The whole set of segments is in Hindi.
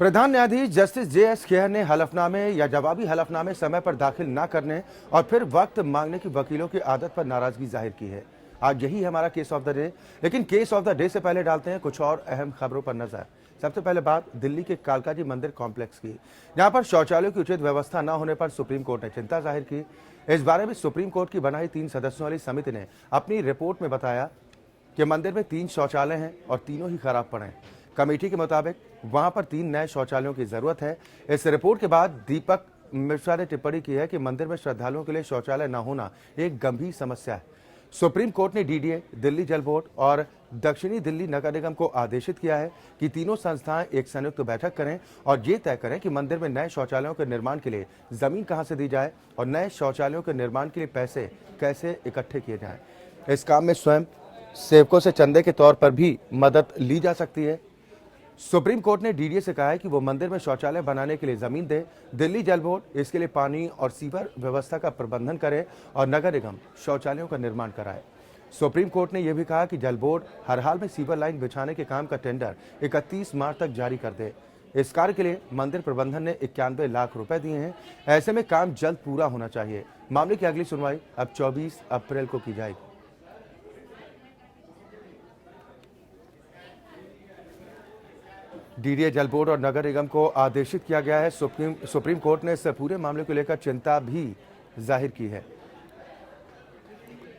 प्रधान न्यायाधीश जस्टिस जे.एस. खेहर ने हलफनामे या जवाबी हलफनामे समय पर दाखिल न करने और फिर वक्त मांगने की वकीलों की आदत पर नाराजगी जाहिर की है। आज यही है हमारा केस ऑफ द डे, लेकिन केस ऑफ द डे से पहले डालते हैं कुछ और अहम खबरों पर नजर। सबसे पहले बात दिल्ली के कालकाजी मंदिर कॉम्प्लेक्स की, जहां पर शौचालयों की उचित व्यवस्था न होने पर सुप्रीम कोर्ट ने चिंता जाहिर की। इस बारे में सुप्रीम कोर्ट की बनाई 3 सदस्यों वाली समिति ने अपनी रिपोर्ट में बताया कि मंदिर में 3 शौचालय हैं और तीनों ही खराब पड़े हैं। कमेटी के मुताबिक वहां पर 3 नए शौचालयों की जरूरत है। इस रिपोर्ट के बाद दीपक मिश्रा ने टिप्पणी की है कि मंदिर में श्रद्धालुओं के लिए शौचालय न होना एक गंभीर समस्या है। सुप्रीम कोर्ट ने डीडीए, दिल्ली जल बोर्ड और दक्षिणी दिल्ली नगर निगम को आदेशित किया है कि तीनों संस्थाएं एक संयुक्त बैठक करें और ये तय करें कि मंदिर में नए शौचालयों के निर्माण के लिए जमीन कहां से दी जाए और नए शौचालयों के निर्माण के लिए पैसे कैसे इकट्ठे किए जाएं। इस काम में स्वयं सेवकों से चंदे के तौर पर भी मदद ली जा सकती है। सुप्रीम कोर्ट ने डीडीए से कहा है कि वो मंदिर में शौचालय बनाने के लिए जमीन दे, दिल्ली जल बोर्ड इसके लिए पानी और सीवर व्यवस्था का प्रबंधन करे और नगर निगम शौचालयों का निर्माण कराए। सुप्रीम कोर्ट ने यह भी कहा कि जल बोर्ड हर हाल में सीवर लाइन बिछाने के काम का टेंडर 31 मार्च तक जारी कर दे। इस कार्य के लिए मंदिर प्रबंधन ने 91 लाख रुपए दिए हैं। ऐसे में काम जल्द पूरा होना चाहिए। मामले की अगली सुनवाई अब 24 अप्रैल को की जाएगी। डीडीए, जल बोर्ड और नगर निगम को आदेशित किया गया है। सुप्रीम कोर्ट ने इस पूरे मामले को लेकर चिंता भी जाहिर की है।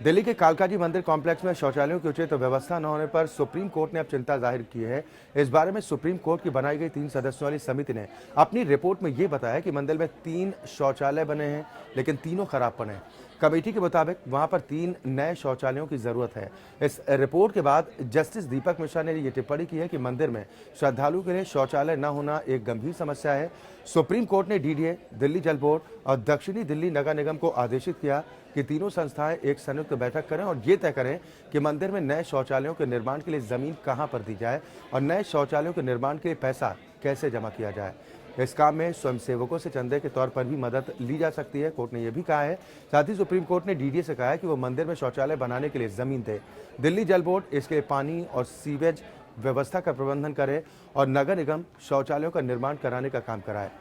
दिल्ली के कालकाजी मंदिर कॉम्प्लेक्स में शौचालयों की उचित व्यवस्था न होने पर सुप्रीम कोर्ट ने अब चिंता जाहिर की है। इस बारे में सुप्रीम कोर्ट की बनाई गई 3 सदस्यों वाली समिति ने अपनी रिपोर्ट में यह बताया कि मंदिर में 3 शौचालय बने हैं, लेकिन तीनों खराब पड़े हैं। कमेटी के मुताबिक वहां पर 3 नए शौचालयों की जरूरत है। इस रिपोर्ट के बाद जस्टिस दीपक मिश्रा ने यह टिप्पणी की है कि मंदिर में श्रद्धालुओं के लिए शौचालय न होना एक गंभीर समस्या है। सुप्रीम कोर्ट ने डीडीए, दिल्ली जल बोर्ड और दक्षिणी दिल्ली नगर निगम को आदेशित किया कि तीनों संस्थाएं एक संयुक्त बैठक करें और ये तय करें कि मंदिर में नए शौचालयों के निर्माण के लिए जमीन कहां पर दी जाए और नए शौचालयों के निर्माण के लिए पैसा कैसे जमा किया जाए। इस काम में स्वयंसेवकों से चंदे के तौर पर भी मदद ली जा सकती है, कोर्ट ने यह भी कहा है। साथ ही सुप्रीम कोर्ट ने डीडीए से कहा है कि वो मंदिर में शौचालय बनाने के लिए जमीन दे, दिल्ली जल बोर्ड इसके लिए पानी और सीवेज व्यवस्था का प्रबंधन करे और नगर निगम शौचालयों का निर्माण कराने का काम कराए।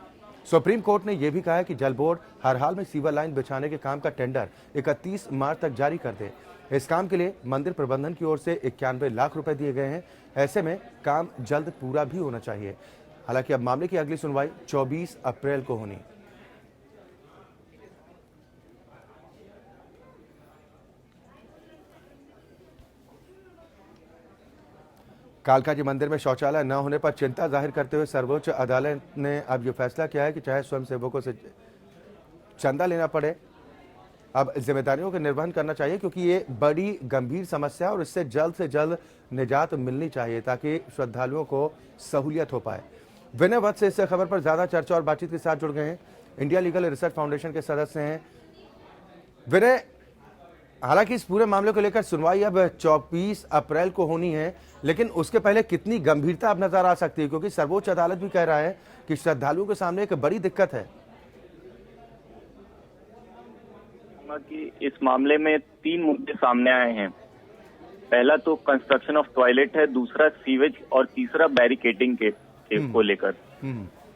सुप्रीम कोर्ट ने यह भी कहा है कि जल बोर्ड हर हाल में सीवर लाइन बिछाने के काम का टेंडर 31 मार्च तक जारी कर दे। इस काम के लिए मंदिर प्रबंधन की ओर से 91 लाख रुपए दिए गए हैं। ऐसे में काम जल्द पूरा भी होना चाहिए। हालांकि अब मामले की अगली सुनवाई 24 अप्रैल को होनी। कालकाजी मंदिर में शौचालय न होने पर चिंता जाहिर करते हुए सर्वोच्च अदालत ने अब यह फैसला किया है कि चाहे स्वयंसेवकों से चंदा लेना पड़े, अब जिम्मेदारियों का निर्वहन करना चाहिए, क्योंकि ये बड़ी गंभीर समस्या है और इससे से जल्द निजात मिलनी चाहिए ताकि श्रद्धालुओं को सहूलियत हो पाए। विनय वत्स से इस खबर पर ज्यादा चर्चा और बातचीत के साथ जुड़ गए हैं। इंडिया लीगल रिसर्च फाउंडेशन के सदस्य हैं विनय। हालांकि इस पूरे मामले को लेकर सुनवाई अब 24 अप्रैल को होनी है, लेकिन उसके पहले कितनी गंभीरता अब नजर आ सकती है, क्योंकि सर्वोच्च अदालत भी कह रहा है कि श्रद्धालुओं के सामने एक बड़ी दिक्कत है कि इस मामले में 3 मुद्दे सामने आए हैं। पहला तो कंस्ट्रक्शन ऑफ टॉयलेट है, दूसरा सीवेज और तीसरा बैरिकेडिंग के को लेकर।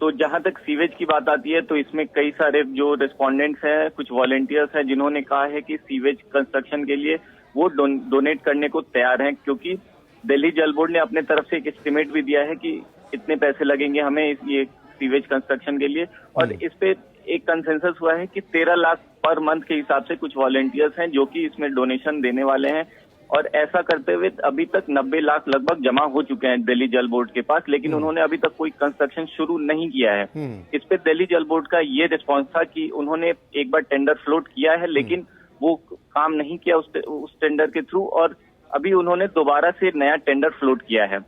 तो जहां तक सीवेज की बात आती है तो इसमें कई सारे जो रिस्पोंडेंट्स हैं, कुछ वॉलेंटियर्स हैं जिन्होंने कहा है कि सीवेज कंस्ट्रक्शन के लिए वो डोनेट करने को तैयार हैं, क्योंकि दिल्ली जल बोर्ड ने अपने तरफ से एक एस्टिमेट भी दिया है कि इतने पैसे लगेंगे हमें ये सीवेज कंस्ट्रक्शन के लिए। और इस पे एक कंसेंसस हुआ है कि 13 लाख पर मंथ के हिसाब से कुछ वॉलेंटियर्स हैं जो कि इसमें डोनेशन देने वाले हैं। और ऐसा करते हुए अभी तक 90 लाख लगभग जमा हो चुके हैं दिल्ली जल बोर्ड के पास, लेकिन उन्होंने अभी तक कोई कंस्ट्रक्शन शुरू नहीं किया है। इस पे दिल्ली जल बोर्ड का ये रिस्पॉन्स था कि उन्होंने एक बार टेंडर फ्लोट किया है, लेकिन वो काम नहीं किया उस टेंडर के थ्रू, और अभी उन्होंने दोबारा से नया टेंडर फ्लोट किया है।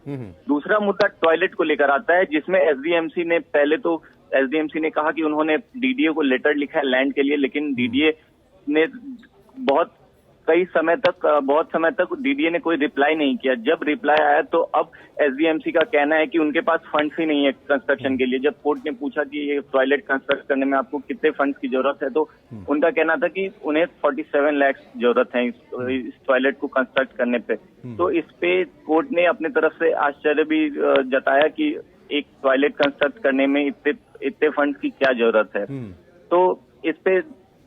दूसरा मुद्दा टॉयलेट को लेकर आता है, जिसमें एसडीएमसी ने एसडीएमसी ने कहा कि उन्होंने डीडीए को लेटर लिखा है लैंड के लिए, लेकिन डीडीए ने बहुत समय तक डीडीए ने कोई रिप्लाई नहीं किया। जब रिप्लाई आया तो अब एसडीएमसी का कहना है कि उनके पास फंड्स ही नहीं है कंस्ट्रक्शन के लिए। जब कोर्ट ने पूछा कि ये टॉयलेट कंस्ट्रक्ट करने में आपको कितने फंड्स की जरूरत है, तो उनका कहना था कि उन्हें 47 लाख जरूरत है इस टॉयलेट को कंस्ट्रक्ट करने पे। तो इस पे कोर्ट ने अपने तरफ से आश्चर्य भी जताया कि एक टॉयलेट कंस्ट्रक्ट करने में इतने इतने फंड्स की क्या जरूरत है। तो इस पे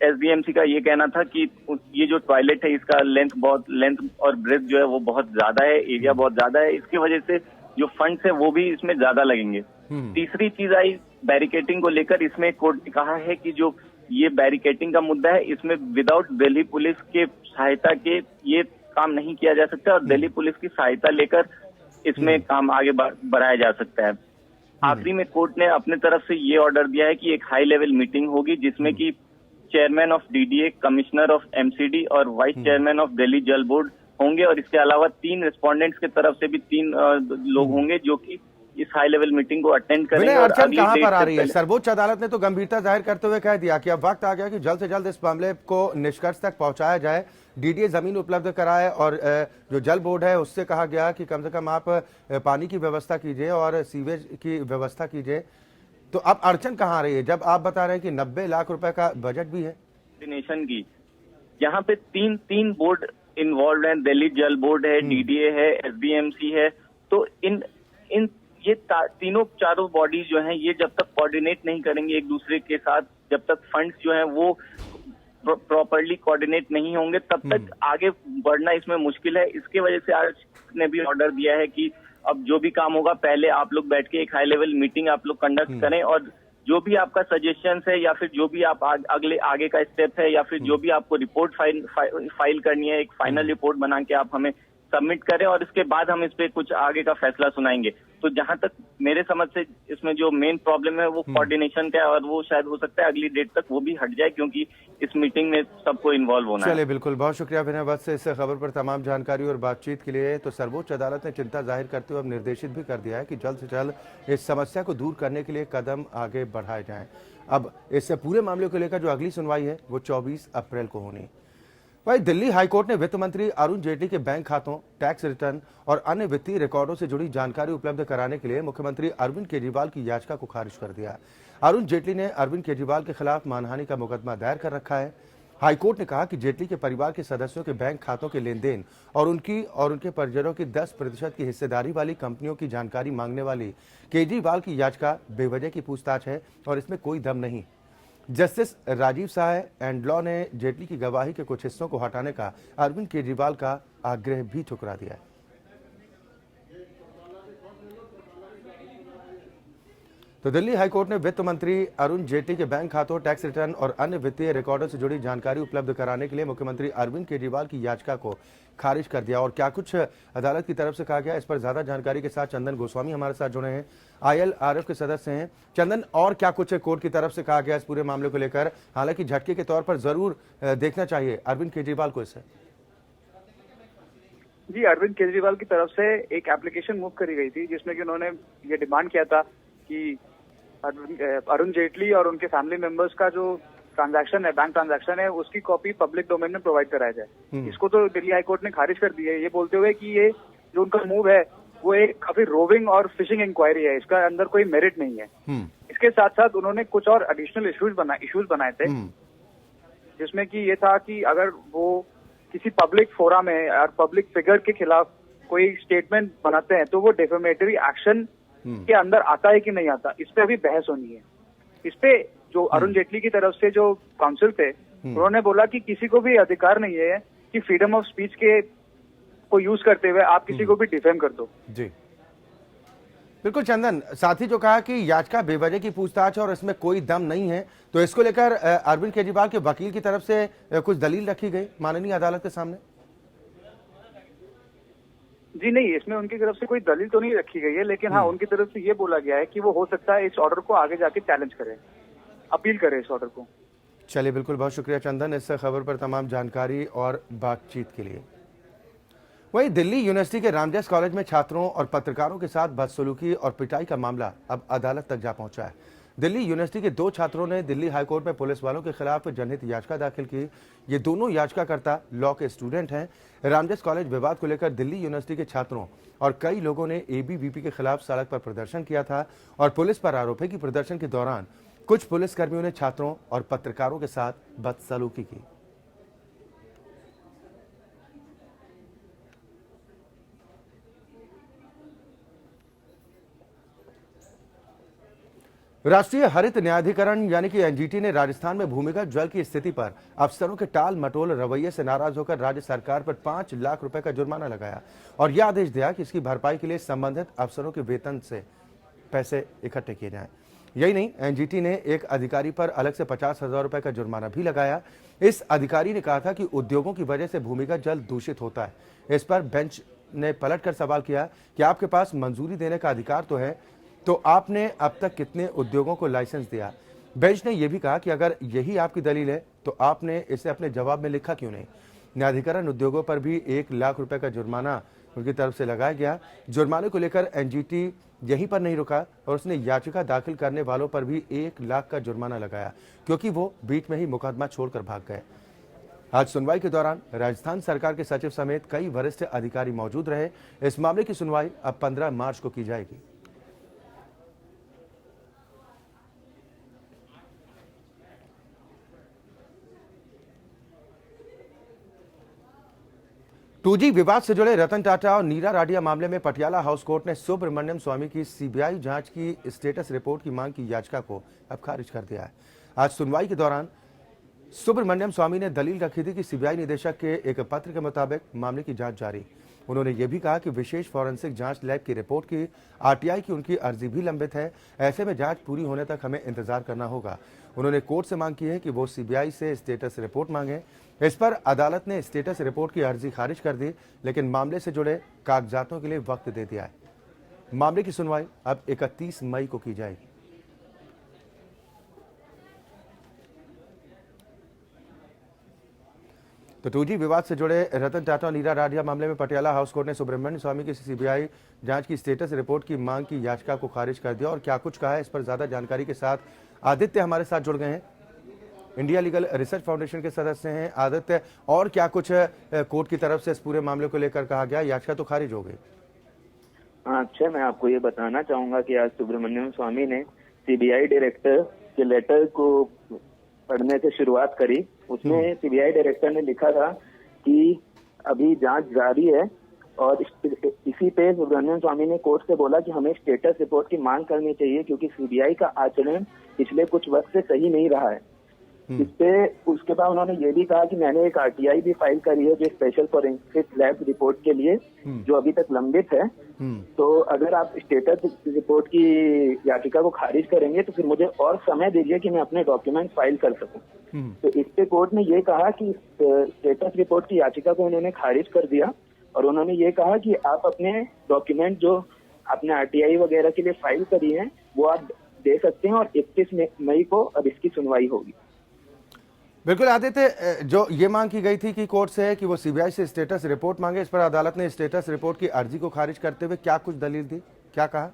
एसडीएमसी का ये कहना था कि ये जो टॉयलेट है इसका लेंथ और ब्रेथ जो है वो बहुत ज्यादा है, एरिया बहुत ज्यादा है, इसकी वजह से जो फंड्स है वो भी इसमें ज्यादा लगेंगे। तीसरी चीज आई बैरिकेटिंग को लेकर, इसमें कोर्ट ने कहा है कि जो ये बैरिकेटिंग का मुद्दा है इसमें विदाउट दिल्ली पुलिस के सहायता के ये काम नहीं किया जा सकता और दिल्ली पुलिस की सहायता लेकर इसमें काम आगे बढ़ाया जा सकता है। आखिरी में कोर्ट ने अपने तरफ से ये ऑर्डर दिया है कि एक हाई लेवल मीटिंग होगी जिसमें कि chairman of DDA, commissioner of MCD और वाइस चेयरमैन ऑफ दिल्ली जल बोर्ड होंगे और इसके अलावा 3 रिस्पोंडेंट्स की तरफ से भी 3 लोग होंगे जो कि इस हाई लेवल मीटिंग को अटेंड करेंगे। और अड़चन कहां पर आ रही है? सर्वोच्च अदालत ने तो गंभीरता जाहिर करते हुए कह दिया कि अब वक्त आ गया कि जल्द से जल्द इस मामले को निष्कर्ष तक पहुंचाया जाए, डीडीए जमीन उपलब्ध कराए और जो जल बोर्ड है उससे कहा गया कि कम से कम आप पानी की व्यवस्था कीजिए और सीवेज की व्यवस्था कीजिए। तो अब अड़चन कहां आ रही है जब आप बता रहे हैं कि 90 लाख रुपए का बजट भी है नेशन की? यहाँ पे तीन बोर्ड इन्वॉल्व हैं, दिल्ली जल बोर्ड है, डीडीए है, एसबीएमसी है। तो इन ये तीनों चारों बॉडीज जो हैं ये जब तक कोऑर्डिनेट नहीं करेंगे एक दूसरे के साथ, जब तक फंड्स जो हैं वो प्रॉपरली कोऑर्डिनेट नहीं होंगे तब तक आगे बढ़ना इसमें मुश्किल है। इसके वजह से आज ने भी ऑर्डर दिया है कि अब जो भी काम होगा पहले आप लोग बैठ के एक हाई लेवल मीटिंग आप लोग कंडक्ट करें और जो भी आपका सजेशंस है या फिर जो भी आप आगे का स्टेप है या फिर जो भी आपको रिपोर्ट फाइल करनी है, एक फाइनल रिपोर्ट बना के आप हमें सबमिट करें और इसके बाद हम इस पे कुछ आगे का फैसला सुनाएंगे। तो जहां तक मेरे समझ से इसमें जो मेन प्रॉब्लम है वो कोऑर्डिनेशन का है और वो शायद हो सकता है अगली डेट तक वो भी हट जाए क्योंकि इस मीटिंग में सबको इन्वॉल्व होना है। चलिए बिल्कुल, बहुत शुक्रिया विनय वत्स से इस खबर पर तमाम जानकारी और बातचीत के लिए। तो सर्वोच्च अदालत ने चिंता जाहिर करते हुए अब निर्देशित भी कर दिया है कि जल्द से जल्द इस समस्या को दूर करने के लिए कदम आगे बढ़ाए जाएं। अब इस पूरे मामले को लेकर जो अगली सुनवाई है वो 24 अप्रैल को होनी। वहीं दिल्ली हाईकोर्ट ने वित्त मंत्री अरुण जेटली के बैंक खातों, टैक्स रिटर्न और अन्य वित्तीय रिकॉर्डों से जुड़ी जानकारी उपलब्ध कराने के लिए मुख्यमंत्री अरविंद केजरीवाल की याचिका को खारिज कर दिया। अरुण जेटली ने अरविंद केजरीवाल के खिलाफ मानहानि का मुकदमा दायर कर रखा है। हाईकोर्ट ने कहा कि जेटली के परिवार के सदस्यों के बैंक खातों के लेन देन और उनके परिजनों की 10% की हिस्सेदारी वाली कंपनियों की जानकारी मांगने वाली केजरीवाल की याचिका बेवजह की पूछताछ है और इसमें कोई दम नहीं। Justice Rajiv Sah and law ने जेटली की गवाही के कुछ हिस्सों को हटाने का अरविंद केजरीवाल का आग्रह भी ठुकरा दिया है। तो दिल्ली हाईकोर्ट ने वित्त मंत्री अरुण जेटली के बैंक खातों, टैक्स रिटर्न और अन्य वित्तीय रिकॉर्डों से जुड़ी जानकारी उपलब्ध कराने के लिए मुख्यमंत्री अरविंद केजरीवाल की याचिका को खारिज कर दिया। और क्या कुछ अदालत की तरफ से कहा गया, इस पर ज्यादा जानकारी के साथ चंदन गोस्वामी हमारे साथ जुड़े हैं, ILRF के सदस्य हैं। चंदन, और क्या कुछ कोर्ट की तरफ से कहा गया इस पूरे मामले को लेकर? हालांकि झटके के तौर पर जरूर देखना चाहिए अरविंद केजरीवाल को इसे। जी, अरविंद केजरीवाल की तरफ से एक एप्लीकेशन मूव करी गई थी जिसमें कि उन्होंने ये डिमांड किया था कि अरुण जेटली और उनके फैमिली मेंबर्स का जो ट्रांजैक्शन है, बैंक ट्रांजैक्शन है, उसकी कॉपी पब्लिक डोमेन में प्रोवाइड कराया जाए। इसको तो दिल्ली हाईकोर्ट ने खारिज कर दी है, ये बोलते हुए कि ये जो उनका मूव है वो एक काफी रोविंग और फिशिंग इंक्वायरी है, इसका अंदर कोई मेरिट नहीं है। इसके साथ साथ उन्होंने कुछ और एडिशनल इश्यूज बनाए थे जिसमें कि ये था कि अगर वो किसी पब्लिक फोरम में और पब्लिक फिगर के खिलाफ कोई स्टेटमेंट बनाते हैं तो वो डिफेमेटरी एक्शन के अंदर आता है कि नहीं आता, इस पे अभी बहस होनी है। इस पे जो अरुण जेटली की तरफ से जो काउंसिल थे उन्होंने बोला कि किसी को भी अधिकार नहीं है कि फ्रीडम ऑफ स्पीच के को यूज करते हुए आप किसी को भी डिफेम कर दो। जी बिल्कुल चंदन, साथ ही जो कहा कि याचिका बेवजह की पूछताछ और इसमें कोई दम नहीं है, तो इसको लेकर अरविंद केजरीवाल के वकील की तरफ से कुछ दलील रखी गई माननीय अदालत के सामने? जी नहीं, इसमें उनकी तरफ से कोई दलील तो नहीं रखी गई है, लेकिन हाँ उनकी तरफ से ये बोला गया है कि वो हो सकता है इस ऑर्डर को आगे जाके चैलेंज करे, अपील करे इस ऑर्डर को। चलिए बिल्कुल, बहुत शुक्रिया चंदन इस खबर पर तमाम जानकारी और बातचीत के लिए। वहीं दिल्ली यूनिवर्सिटी के रामजस कॉलेज में छात्रों और पत्रकारों के साथ बदसलूकी और पिटाई का मामला अब अदालत तक जा पहुंचा है। दिल्ली यूनिवर्सिटी के 2 छात्रों ने दिल्ली हाईकोर्ट में पुलिस वालों के खिलाफ जनहित याचिका दाखिल की। ये दोनों याचिकाकर्ता लॉ के स्टूडेंट हैं। रामजस कॉलेज विवाद को लेकर दिल्ली यूनिवर्सिटी के छात्रों और कई लोगों ने ABVP के खिलाफ सड़क पर प्रदर्शन किया था और पुलिस पर आरोप है कि प्रदर्शन के दौरान कुछ पुलिसकर्मियों ने छात्रों और पत्रकारों के साथ बदसलूकी की। राष्ट्रीय हरित न्यायाधिकरण यानी कि एनजीटी ने राजस्थान में भूमिगत जल की स्थिति पर अफसरों के टाल मटोल रवैये से नाराज होकर राज्य सरकार पर 5 लाख रुपए का जुर्माना लगाया और यह आदेश दिया कि इसकी भरपाई के लिए संबंधित अफसरों के वेतन से पैसे इकट्ठे किए जाएं। यही नहीं, एनजीटी ने एक अधिकारी पर अलग से 50,000 रुपए का जुर्माना भी लगाया। इस अधिकारी ने कहा था कि उद्योगों की वजह से भूमिगत जल दूषित होता है। इस पर बेंच ने पलटकर सवाल किया कि आपके पास मंजूरी देने का अधिकार तो है, तो आपने अब तक कितने उद्योगों को लाइसेंस दिया? बेंच ने यह भी कहा कि अगर यही आपकी दलील है तो आपने इसे अपने जवाब में लिखा क्यों नहीं? न्यायाधिकरण उद्योगों पर भी 1 लाख रुपए का जुर्माना उनकी तरफ से लगाया गया। जुर्माने को लेकर एनजीटी यहीं पर नहीं रुका और उसने याचिका दाखिल करने वालों पर भी 1 लाख का जुर्माना लगाया, क्योंकि वो बीच में ही मुकदमा छोड़कर भाग गए। आज सुनवाई के दौरान राजस्थान सरकार के सचिव समेत कई वरिष्ठ अधिकारी मौजूद रहे। इस मामले की सुनवाई अब 15 मार्च को की जाएगी। टू जी विवाद से जुड़े रतन टाटा और नीरा राडिया मामले में पटियाला हाउस कोर्ट ने सुब्रमण्यम स्वामी की सीबीआई जांच की स्टेटस रिपोर्ट की मांग की याचिका को अब खारिज कर दिया है। आज सुनवाई के दौरान सुब्रमण्यम स्वामी ने दलील रखी थी कि सीबीआई निदेशक के एक पत्र के मुताबिक मामले की जांच जारी। उन्होंने यह भी कहा कि विशेष फॉरेंसिक जांच लैब की रिपोर्ट की आरटीआई की उनकी अर्जी भी लंबित है। ऐसे में जांच पूरी होने तक हमें इंतजार करना होगा। उन्होंने कोर्ट से मांग की है कि वो सीबीआई से स्टेटस रिपोर्ट मांगे। इस पर अदालत ने स्टेटस रिपोर्ट की अर्जी खारिज कर दी, लेकिन मामले से जुड़े कागजातों के लिए वक्त दे दिया है। मामले की सुनवाई अब 31 मई को की जाएगी। तो 2G विवाद से जुड़े रतन टाटा और नीरा राडिया मामले में पटियाला हाउस कोर्ट ने सुब्रमण्यम स्वामी की सीबीआई जांच की स्टेटस रिपोर्ट की मांग की याचिका को खारिज कर दिया। और क्या कुछ कहा है, इस पर ज्यादा जानकारी के साथ आदित्य हमारे साथ जुड़ गए हैं, इंडिया लीगल रिसर्च फाउंडेशन के सदस्य हैं। आदित्य, और क्या कुछ कोर्ट की तरफ से इस पूरे मामले को लेकर कहा गया? याचिका तो खारिज हो गई। अक्षय, मैं आपको ये बताना चाहूंगा कि आज सुब्रमण्यम स्वामी ने सीबीआई डायरेक्टर के लेटर को पढ़ने से शुरुआत करी। उसमें सीबीआई डायरेक्टर ने लिखा था कि अभी जांच जारी है और इसी पे सुब्रमण्यम स्वामी ने कोर्ट से बोला कि हमें स्टेटस रिपोर्ट की मांग करनी चाहिए, क्योंकि सीबीआई का आचरण पिछले कुछ वक्त से सही नहीं रहा है। इस पे उसके बाद उन्होंने ये भी कहा कि मैंने एक आरटीआई भी फाइल करी है जो स्पेशल फॉरेंसिक लैब रिपोर्ट के लिए, जो अभी तक लंबित है। तो अगर आप स्टेटस रिपोर्ट की याचिका को खारिज करेंगे तो फिर मुझे और समय दीजिए कि मैं अपने डॉक्यूमेंट फाइल कर सकूं। तो इस पे कोर्ट ने ये कहा कि स्टेटस रिपोर्ट की याचिका को उन्होंने खारिज कर दिया और उन्होंने ये कहा कि आप अपने डॉक्यूमेंट जो आपने आरटीआई वगैरह के लिए फाइल करी है वो आप दे सकते हैं और 31 मई को अब इसकी सुनवाई होगी। बिल्कुल आदित्य, जो ये मांग की गई थी कि कोर्ट से कि वो सीबीआई से स्टेटस रिपोर्ट मांगे, इस पर अदालत ने स्टेटस रिपोर्ट की अर्जी को खारिज करते हुए क्या कुछ दलील दी, क्या कहा?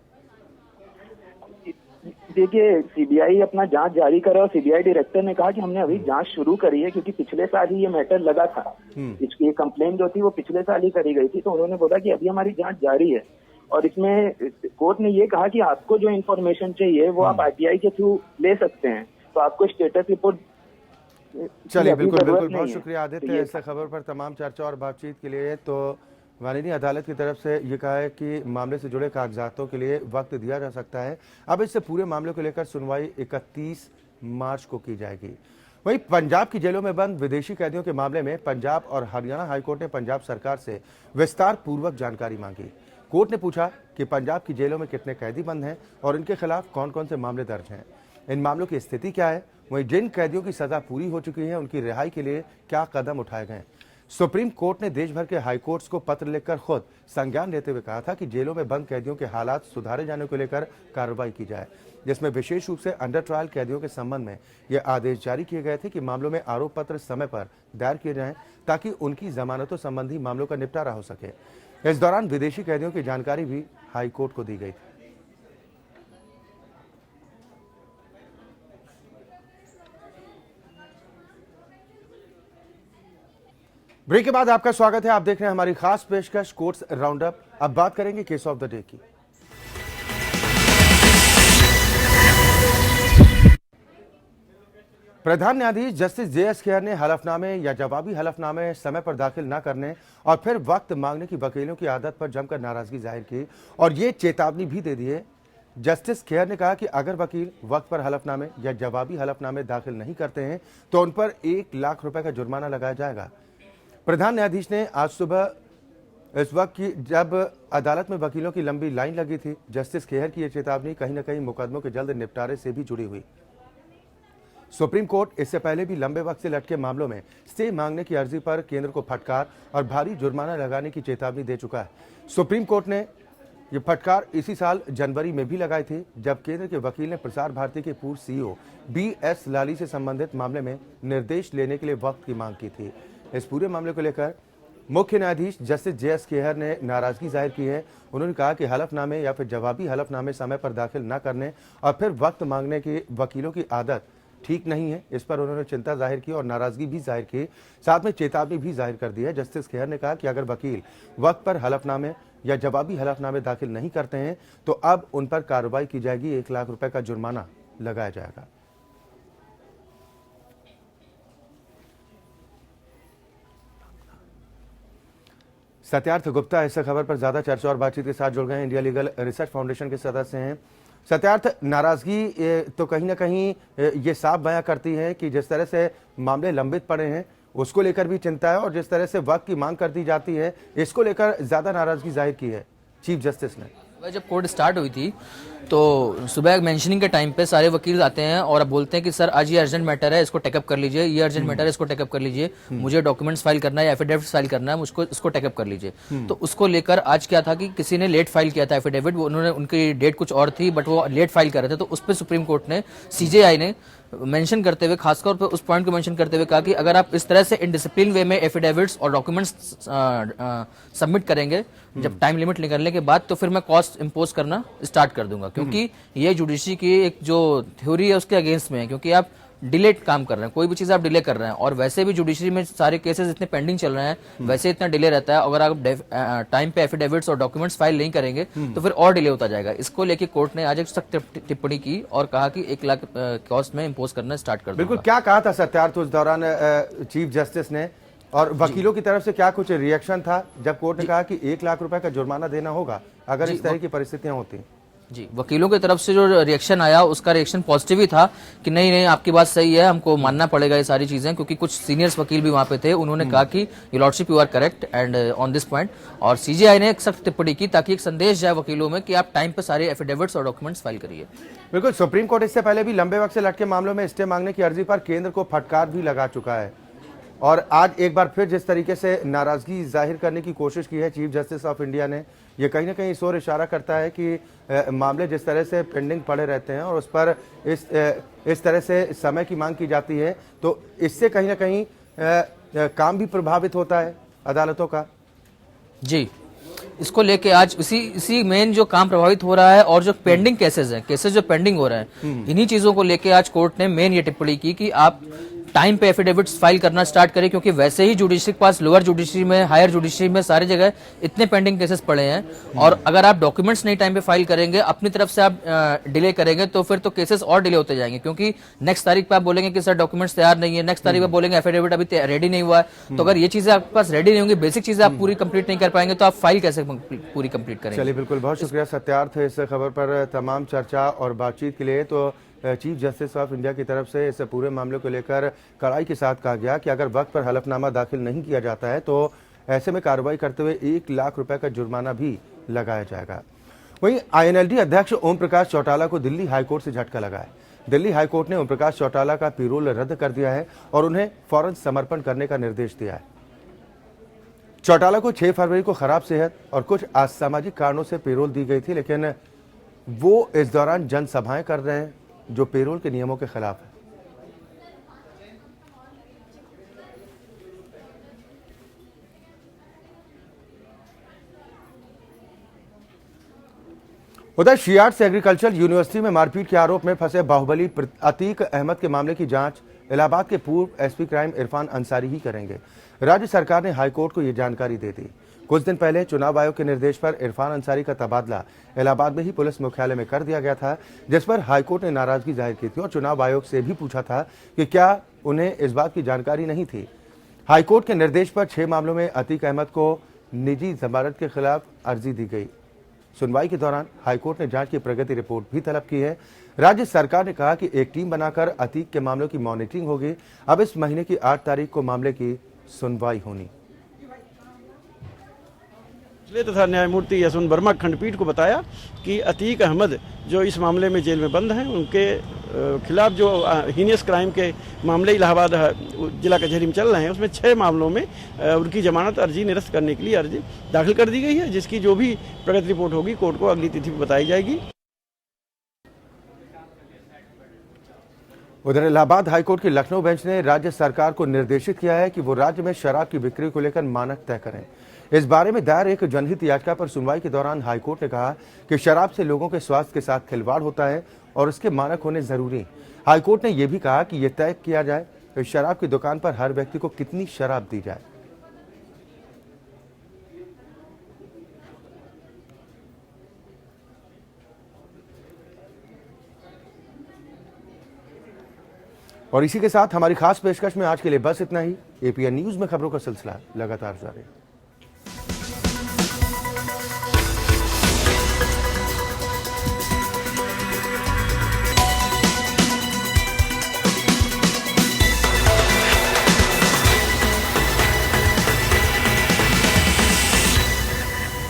देखिए, सीबीआई अपना जांच जारी करा और सीबीआई डायरेक्टर ने कहा कि हमने अभी जांच शुरू करी है, क्योंकि पिछले साल ही ये मैटर लगा था। इसकी कंप्लेन जो थी वो पिछले साल ही करी गई थी। तो उन्होंने बोला कि अभी हमारी जांच जारी है और इसमें कोर्ट ने ये कहा कि आपको जो इन्फॉर्मेशन चाहिए वो आप आरटीआई के थ्रू ले सकते हैं। तो आपको स्टेटस रिपोर्ट चलिए, बिल्कुल बिल्कुल, बहुत शुक्रिया आदित्य इस खबर पर तमाम चर्चा और बातचीत के लिए। तो माननीय अदालत की तरफ से ये कहा है कि मामले से जुड़े कागजातों के लिए वक्त दिया जा सकता है। अब इससे पूरे मामले को लेकर सुनवाई 31 मार्च को की जाएगी। वहीं पंजाब की जेलों में बंद विदेशी कैदियों के मामले में पंजाब और हरियाणा हाईकोर्ट ने पंजाब सरकार से विस्तार पूर्वक जानकारी मांगी। कोर्ट ने पूछा कि पंजाब की जेलों में कितने कैदी बंद हैं और इनके खिलाफ कौन कौन से मामले दर्ज हैं, इन मामलों की स्थिति क्या है, वहीं जिन कैदियों की सजा पूरी हो चुकी है उनकी रिहाई के लिए क्या कदम उठाए गए। सुप्रीम कोर्ट ने देश भर के हाई कोर्ट्स को पत्र लिखकर खुद संज्ञान लेते हुए कहा था कि जेलों में बंद कैदियों के हालात सुधारे जाने को लेकर कार्रवाई की जाए, जिसमें विशेष रूप से अंडर ट्रायल कैदियों के संबंध में ये आदेश जारी किए गए थे कि मामलों में आरोप पत्र समय पर दायर किए जाएं ताकि उनकी जमानतों संबंधी मामलों का निपटारा हो सके। इस दौरान विदेशी कैदियों की जानकारी भी हाई कोर्ट को दी गई थी। ब्रेक के बाद आपका स्वागत है। आप देख रहे हैं हमारी खास पेशकश कोर्ट्स राउंड अप। अब बात करेंगे केस ऑफ द डे की। प्रधान न्यायाधीश जस्टिस JS खेर ने हलफनामे या जवाबी हलफनामे समय पर दाखिल न करने और फिर वक्त मांगने की वकीलों की आदत पर जमकर नाराजगी जाहिर की और ये चेतावनी भी दे दी है जस्टिस खेहर ने कहा कि अगर वकील वक्त पर हलफनामे या जवाबी हलफनामे दाखिल नहीं करते हैं तो उन पर 1 लाख रुपए का जुर्माना लगाया जाएगा। प्रधान न्यायाधीश ने आज सुबह इस वक्त की जब अदालत में वकीलों की लंबी लाइन लगी थी, जस्टिस खेहर की यह चेतावनी कहीं न कहीं मुकदमों के जल्द निपटारे से भी जुड़ी हुई। सुप्रीम कोर्ट इससे पहले भी लंबे वक्त से लटके मामलों में स्टे मांगने की अर्जी पर केंद्र को फटकार और भारी जुर्माना लगाने की चेतावनी दे चुका है। सुप्रीम कोर्ट ने ये फटकार इसी साल जनवरी में भी लगाई थी, जब केंद्र के वकील ने प्रसार भारती के पूर्व सीईओ बीएस लाली से संबंधित मामले में निर्देश लेने के लिए वक्त की मांग की थी। इस पूरे मामले को लेकर मुख्य न्यायाधीश जस्टिस जेएस खेहर ने नाराजगी जाहिर की है। उन्होंने कहा कि हलफनामे या फिर जवाबी हलफनामे समय पर दाखिल न करने और फिर वक्त मांगने की वकीलों की आदत ठीक नहीं है। इस पर उन्होंने चिंता जाहिर की और नाराजगी भी जाहिर की, साथ में चेतावनी भी जाहिर कर दी है। जस्टिस खेहर ने कहा कि अगर वकील वक्त पर हलफनामे या जवाबी हलफनामे दाखिल नहीं करते हैं तो अब उन पर कार्रवाई की जाएगी, 1 लाख रुपए का जुर्माना लगाया जाएगा। सत्यार्थ गुप्ता इस खबर पर ज्यादा चर्चा और बातचीत के साथ जुड़ गए हैं, इंडिया लीगल रिसर्च फाउंडेशन के सदस्य हैं। सत्यार्थ, नाराजगी तो कहीं ना कहीं ये साफ बयां करती है कि जिस तरह से मामले लंबित पड़े हैं उसको लेकर भी चिंता है और जिस तरह से वक्त की मांग कर दी जाती है इसको लेकर ज्यादा नाराजगी जाहिर की है चीफ जस्टिस ने। जब कोर्ट स्टार्ट हुई थी तो सुबह मेंशनिंग के टाइम पे सारे वकील आते हैं और अब बोलते हैं कि सर आज ये अर्जेंट मैटर है, इसको टेकअप कर लीजिए, ये अर्जेंट मैटर है, इसको टेकअप कर लीजिए, मुझे डॉक्यूमेंट्स फाइल करना है, एफिडेविट फाइल करना है, मुझको इसको टेकअप कर लीजिए। तो उसको लेकर आज क्या था कि किसी ने लेट फाइल किया था एफिडेविट, उन्होंने उनकी डेट कुछ और थी बट वो लेट फाइल कर रहे थे, तो उस पर सुप्रीम कोर्ट ने सीजेआई ने मेंशन करते हुए खासतौर पर उस पॉइंट को मेंशन करते हुए कहा कि अगर आप इस तरह से इनडिसिप्लिन वे में एफिडेविट्स और डॉक्यूमेंट्स सबमिट करेंगे जब टाइम लिमिट निकलने के बाद, तो फिर मैं कॉस्ट इंपोज करना स्टार्ट कर दूंगा, क्योंकि ये जुडिशरी की एक जो थ्योरी है उसके अगेंस्ट में है, क्योंकि आप डिले काम कर रहे हैं, कोई भी चीज आप डिले कर रहे हैं और वैसे भी जुडिशरी में सारे केसेस इतने पेंडिंग चल रहे हैं, वैसे इतना डिले रहता है। अगर आप टाइम पे एफिडेविट्स और डॉक्यूमेंट्स फाइल नहीं करेंगे तो फिर और डिले होता जाएगा। इसको लेके कोर्ट ने आज एक सख्त टिप्पणी की और कहा कि 1 लाख कॉस्ट में इंपोज करना स्टार्ट कर दूंगा। बिल्कुल, क्या कहा था सत्यार्थ उस दौरान चीफ जस्टिस ने और वकीलों की तरफ से क्या कुछ रिएक्शन था जब कोर्ट ने कहा कि 1 लाख रुपए का जुर्माना देना होगा अगर इस तरह की परिस्थितियां होती? जी, वकीलों की तरफ से जो रिएक्शन आया उसका रिएक्शन पॉजिटिव ही था कि नहीं नहीं आपकी बात सही है, हमको मानना पड़ेगा ये सारी चीजें, क्योंकि कुछ सीनियर्स वकील भी वहां पे थे, उन्होंने कहा कि you lordship you are correct and on this point, और सीजीआई ने एक सख्त टिप्पणी की ताकि एक संदेश जाए वकीलों में कि आप टाइम पे सारे एफिडेविट्स और डॉक्यूमेंट्स फाइल करिए। बिल्कुल, सुप्रीम कोर्ट इससे पहले भी लंबे वक्त से लटके मामलों में स्टे मांगने की अर्जी पर केंद्र को फटकार भी लगा चुका है और आज एक बार फिर जिस तरीके से नाराजगी जाहिर करने की कोशिश की है चीफ जस्टिस ऑफ इंडिया ने, ये कहीं ना कहीं इस ओर इशारा करता है कि मामले जिस तरह से पेंडिंग पड़े रहते हैं और उस पर इस तरह से समय की मांग की जाती है तो इससे कहीं ना कहीं काम भी प्रभावित होता है अदालतों का। जी, इसको लेके आज इसी मेन जो काम प्रभावित हो रहा है और जो पेंडिंग केसेस हैं, केसेस जो पेंडिंग हो रहे हैं, इन्हीं चीजों को लेके आज कोर्ट ने मेन ये टिप्पणी की कि आप टाइम पे एफिडेविट्स फाइल करना स्टार्ट करें, क्योंकि वैसे ही जुडिशरी के पास लोअर जुडिशरी में, हायर जुडिशरी में सारी जगह इतने पेंडिंग केसेस पड़े हैं और अगर आप डॉक्यूमेंट्स नहीं टाइम पे फाइल करेंगे, अपनी तरफ से आप डिले करेंगे तो फिर तो केसेस और डिले होते जाएंगे, क्योंकि नेक्स्ट तारीख पे आप बोलेंगे कि सर डॉक्यूमेंट्स तैयार नहीं है, नेक्स्ट तारीख पे बोलेंगे एफिडेविट अभी रेडी नहीं हुआ है, तो अगर ये चीजें आपके पास रेडी नहीं होंगी, बेसिक चीजें आप पूरी कंप्लीट नहीं कर पाएंगे तो आप फाइल कैसे पूरी कंप्लीट करेंगे। चलिए, बिल्कुल, बहुत शुक्रिया सत्यार्थ इस खबर पर तमाम चर्चा और बातचीत के लिए। तो चीफ जस्टिस ऑफ इंडिया की तरफ से इस पूरे मामले को लेकर कड़ाई के साथ कहा गया कि अगर वक्त पर हलफनामा दाखिल नहीं किया जाता है तो ऐसे में कार्रवाई करते हुए 1 लाख रुपए का जुर्माना भी लगाया जाएगा। वहीं आईएनएलडी अध्यक्ष ओम प्रकाश चौटाला को दिल्ली हाईकोर्ट से झटका लगा है। दिल्ली हाईकोर्ट ने ओम प्रकाश चौटाला का पैरोल रद्द कर दिया है और उन्हें फौरन समर्पण करने का निर्देश दिया है। चौटाला को 6 फरवरी को खराब सेहत और कुछ असामाजिक कारणों से पैरोल दी गई थी, लेकिन वो इस दौरान जनसभाएं कर रहे हैं जो पैरोल के नियमों के खिलाफ है। उधर शियार्ट्स एग्रीकल्चर यूनिवर्सिटी में मारपीट के आरोप में फंसे बाहुबली अतीक अहमद के मामले की जांच इलाहाबाद के पूर्व एसपी क्राइम इरफान अंसारी ही करेंगे। राज्य सरकार ने हाईकोर्ट को यह जानकारी दे दी। कुछ दिन पहले चुनाव आयोग के निर्देश पर इरफान अंसारी का तबादला इलाहाबाद में ही पुलिस मुख्यालय में कर दिया गया था, जिस पर हाईकोर्ट ने नाराजगी जाहिर की थी और चुनाव आयोग से भी पूछा था कि क्या उन्हें इस बात की जानकारी नहीं थी। हाईकोर्ट के निर्देश पर 6 मामलों में अतीक अहमद को निजी जमानत के खिलाफ अर्जी दी गई। सुनवाई के दौरान हाईकोर्ट ने जांच की प्रगति रिपोर्ट भी तलब की है। राज्य सरकार ने कहा कि एक टीम बनाकर अतीक के मामलों की मॉनिटरिंग होगी। अब इस महीने की 8 तारीख को मामले की सुनवाई होनी। तथा न्यायमूर्ति यशवंत वर्मा खंडपीठ को बताया कि अतीक अहमद जो इस मामले में जेल में बंद हैं, उनके खिलाफ जो हीनियस क्राइम के मामले इलाहाबाद जिला कचहरी में चल रहे हैं, उसमें 6 मामलों में उनकी जमानत अर्जी निरस्त करने के लिए अर्जी दाखिल कर दी गई है, जिसकी जो भी प्रगति रिपोर्ट होगी कोर्ट को अगली तिथि पर बताई जाएगी। उधर इलाहाबाद हाईकोर्ट की लखनऊ बेंच ने राज्य सरकार को निर्देशित किया है कि वो राज्य में शराब की बिक्री को लेकर मानक तय करें। इस बारे में दायर एक जनहित याचिका पर सुनवाई के दौरान हाईकोर्ट ने कहा कि शराब से लोगों के स्वास्थ्य के साथ खिलवाड़ होता है और उसके मानक होने जरूरी। हाईकोर्ट ने यह भी कहा कि यह तय किया जाए कि शराब की दुकान पर हर व्यक्ति को कितनी शराब दी जाए। और इसी के साथ हमारी खास पेशकश में आज के लिए बस इतना ही। एपीएन न्यूज में खबरों का सिलसिला लगातार जारी।